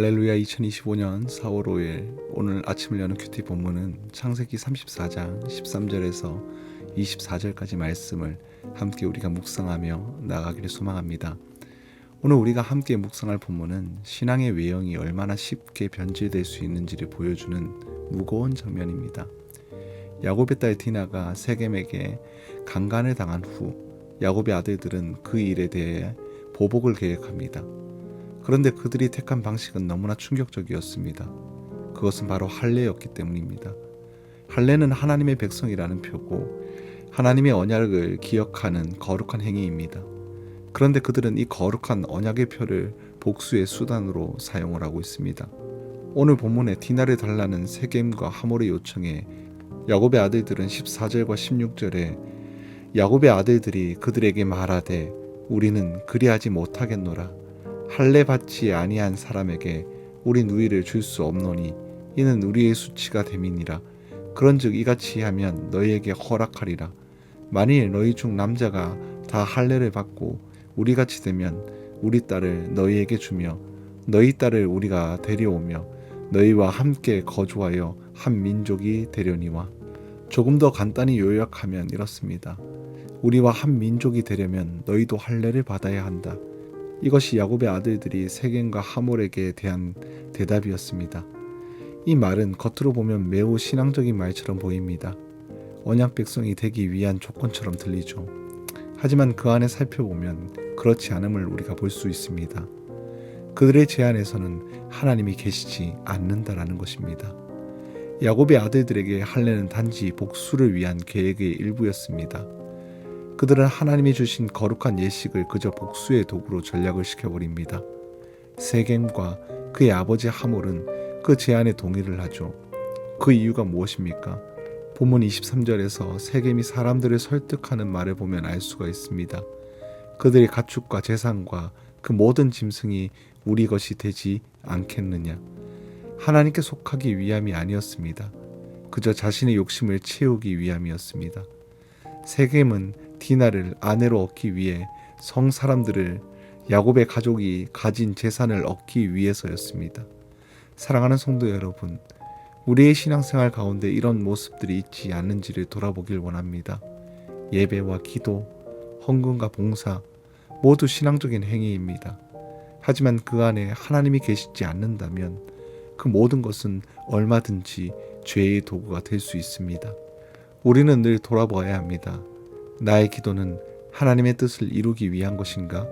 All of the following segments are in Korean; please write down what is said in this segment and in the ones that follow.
할렐루야. 2025년 4월 5일 오늘 아침을 여는 큐티 본문은 창세기 34장 13절에서 24절까지 말씀을 함께 우리가 묵상하며 나아가기를 소망합니다. 오늘 우리가 함께 묵상할 본문은 신앙의 외형이 얼마나 쉽게 변질될 수 있는지를 보여주는 무거운 장면입니다. 야곱의 딸 디나가 세겜에게 강간을 당한 후 야곱의 아들들은 그 일에 대해 보복을 계획합니다. 그런데 그들이 택한 방식은 너무나 충격적이었습니다. 그것은 바로 할례였기 때문입니다. 할례는 하나님의 백성이라는 표고 하나님의 언약을 기억하는 거룩한 행위입니다. 그런데 그들은 이 거룩한 언약의 표를 복수의 수단으로 사용을 하고 있습니다. 오늘 본문에 디나를 달라는 세겜과 하몰의 요청에 야곱의 아들들은 14절과 16절에 야곱의 아들들이 그들에게 말하되 우리는 그리하지 못하겠노라. 할례 받지 아니한 사람에게 우리 누이를 줄 수 없노니 이는 우리의 수치가 됨이니라. 그런즉 이같이 하면 너희에게 허락하리라. 만일 너희 중 남자가 다 할례를 받고 우리같이 되면 우리 딸을 너희에게 주며 너희 딸을 우리가 데려오며 너희와 함께 거주하여 한 민족이 되려니와. 조금 더 간단히 요약하면 이렇습니다. 우리와 한 민족이 되려면 너희도 할례를 받아야 한다. 이것이 야곱의 아들들이 세겜과 하몰에게 대한 대답이었습니다. 이 말은 겉으로 보면 매우 신앙적인 말처럼 보입니다. 언약 백성이 되기 위한 조건처럼 들리죠. 하지만 그 안에 살펴보면 그렇지 않음을 우리가 볼 수 있습니다. 그들의 제안에서는 하나님이 계시지 않는다라는 것입니다. 야곱의 아들들에게 할례는 단지 복수를 위한 계획의 일부였습니다. 그들은 하나님이 주신 거룩한 예식을 그저 복수의 도구로 전략을 시켜버립니다. 세겜과 그의 아버지 하몰은 그 제안에 동의를 하죠. 그 이유가 무엇입니까? 본문 23절에서 세겜이 사람들을 설득하는 말을 보면 알 수가 있습니다. 그들의 가축과 재산과 그 모든 짐승이 우리 것이 되지 않겠느냐. 하나님께 속하기 위함이 아니었습니다. 그저 자신의 욕심을 채우기 위함이었습니다. 세겜은 디나를 아내로 얻기 위해 성 사람들을 야곱의 가족이 가진 재산을 얻기 위해서였습니다. 사랑하는 성도 여러분, 우리의 신앙생활 가운데 이런 모습들이 있지 않는지를 돌아보길 원합니다. 예배와 기도, 헌금과 봉사 모두 신앙적인 행위입니다. 하지만 그 안에 하나님이 계시지 않는다면 그 모든 것은 얼마든지 죄의 도구가 될 수 있습니다. 우리는 늘 돌아보아야 합니다. 나의 기도는 하나님의 뜻을 이루기 위한 것인가?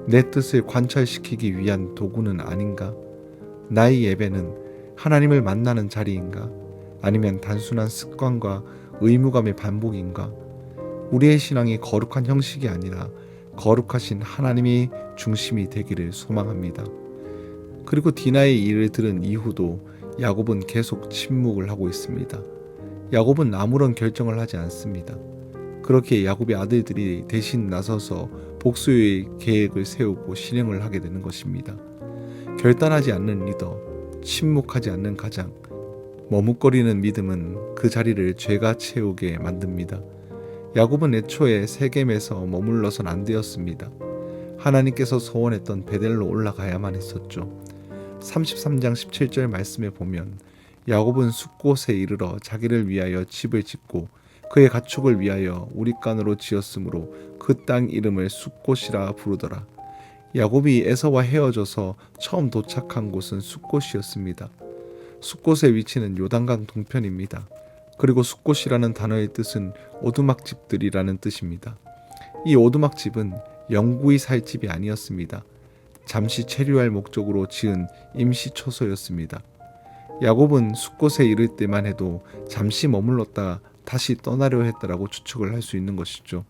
내 뜻을 관철시키기 위한 도구는 아닌가? 나의 예배는 하나님을 만나는 자리인가? 아니면 단순한 습관과 의무감의 반복인가? 우리의 신앙이 거룩한 형식이 아니라 거룩하신 하나님이 중심이 되기를 소망합니다. 그리고 디나의 일을 들은 이후도 야곱은 계속 침묵을 하고 있습니다. 야곱은 아무런 결정을 하지 않습니다. 그렇게 야곱의 아들들이 대신 나서서 복수의 계획을 세우고 실행을 하게 되는 것입니다. 결단하지 않는 리더, 침묵하지 않는 가장, 머뭇거리는 믿음은 그 자리를 죄가 채우게 만듭니다. 야곱은 애초에 세겜에서 머물러선 안 되었습니다. 하나님께서 소원했던 베델로 올라가야만 했었죠. 33장 17절 말씀에 보면 야곱은 숫곳에 이르러 자기를 위하여 집을 짓고 그의 가축을 위하여 우릿간으로 지었으므로 그 땅 이름을 숫곳이라 부르더라. 야곱이 에서와 헤어져서 처음 도착한 곳은 숫곳이었습니다. 숫곳의 위치는 요단강 동편입니다. 그리고 숫곳이라는 단어의 뜻은 오두막집들이라는 뜻입니다. 이 오두막집은 영구히 살 집이 아니었습니다. 잠시 체류할 목적으로 지은 임시 초소였습니다. 야곱은 숫곳에 이를 때만 해도 잠시 머물렀다 다시 떠나려 했다라고 추측을 할 수 있는 것이죠.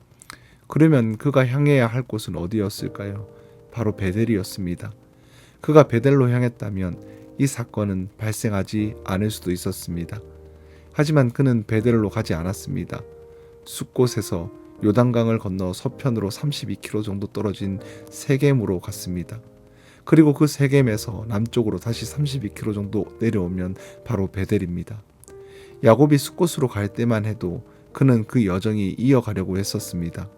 그러면 그가 향해야 할 곳은 어디였을까요? 바로 베델이었습니다. 그가 베델로 향했다면 이 사건은 발생하지 않을 수도 있었습니다. 하지만 그는 베델로 가지 않았습니다. 숫곳에서 요단강을 건너 서편으로 32km 정도 떨어진 세겜으로 갔습니다. 그리고 그 세겜에서 남쪽으로 다시 32km 정도 내려오면 바로 베델입니다. 야곱이 숫곳으로 갈 때만 해도 그는 그 여정이 이어가려고 했었습니다.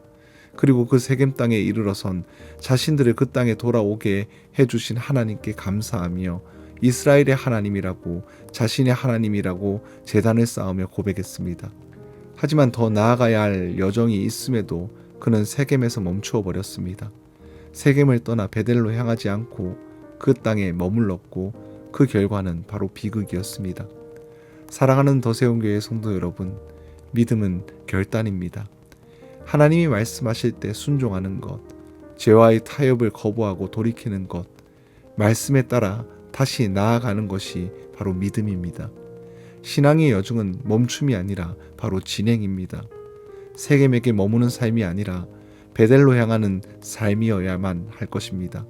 그리고 그 세겜 땅에 이르러선 자신들을 그 땅에 돌아오게 해주신 하나님께 감사하며 이스라엘의 하나님이라고, 자신의 하나님이라고 제단을 쌓으며 고백했습니다. 하지만 더 나아가야 할 여정이 있음에도 그는 세겜에서 멈추어 버렸습니다. 세겜을 떠나 베델로 향하지 않고 그 땅에 머물렀고 그 결과는 바로 비극이었습니다. 사랑하는 더세온교회 성도 여러분, 믿음은 결단입니다. 하나님이 말씀하실 때 순종하는 것, 죄와의 타협을 거부하고 돌이키는 것, 말씀에 따라 다시 나아가는 것이 바로 믿음입니다. 신앙의 여정은 멈춤이 아니라 바로 진행입니다. 세겜에게 머무는 삶이 아니라 베델로 향하는 삶이어야만 할 것입니다.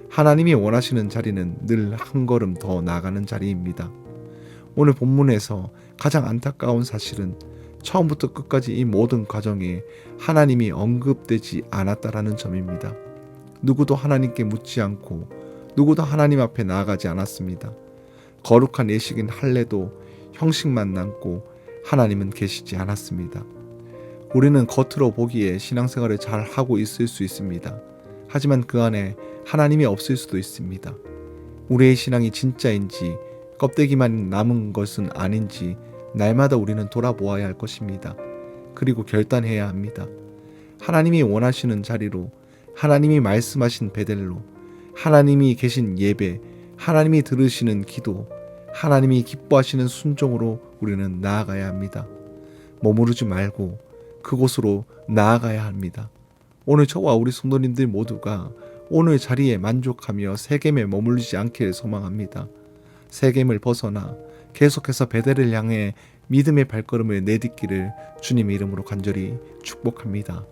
하나님이 원하시는 자리는 늘 한 걸음 더 나아가는 자리입니다. 오늘 본문에서 가장 안타까운 사실은 처음부터 끝까지 이 모든 과정에 하나님이 언급되지 않았다라는 점입니다. 누구도 하나님께 묻지 않고 누구도 하나님 앞에 나아가지 않았습니다. 거룩한 예식인 할례도 형식만 남고 하나님은 계시지 않았습니다. 우리는 겉으로 보기에 신앙생활을 잘 하고 있을 수 있습니다. 하지만 그 안에 하나님이 없을 수도 있습니다. 우리의 신앙이 진짜인지 껍데기만 남은 것은 아닌지 날마다 우리는 돌아보아야 할 것입니다. 그리고 결단해야 합니다. 하나님이 원하시는 자리로, 하나님이 말씀하신 베델로, 하나님이 계신 예배, 하나님이 들으시는 기도, 하나님이 기뻐하시는 순종으로 우리는 나아가야 합니다. 머무르지 말고 그곳으로 나아가야 합니다. 오늘 저와 우리 성도님들 모두가 오늘 자리에 만족하며 세겜에 머물지 않기를 소망합니다. 세겜을 벗어나 계속해서 베델을 향해 믿음의 발걸음을 내딛기를 주님의 이름으로 간절히 축복합니다.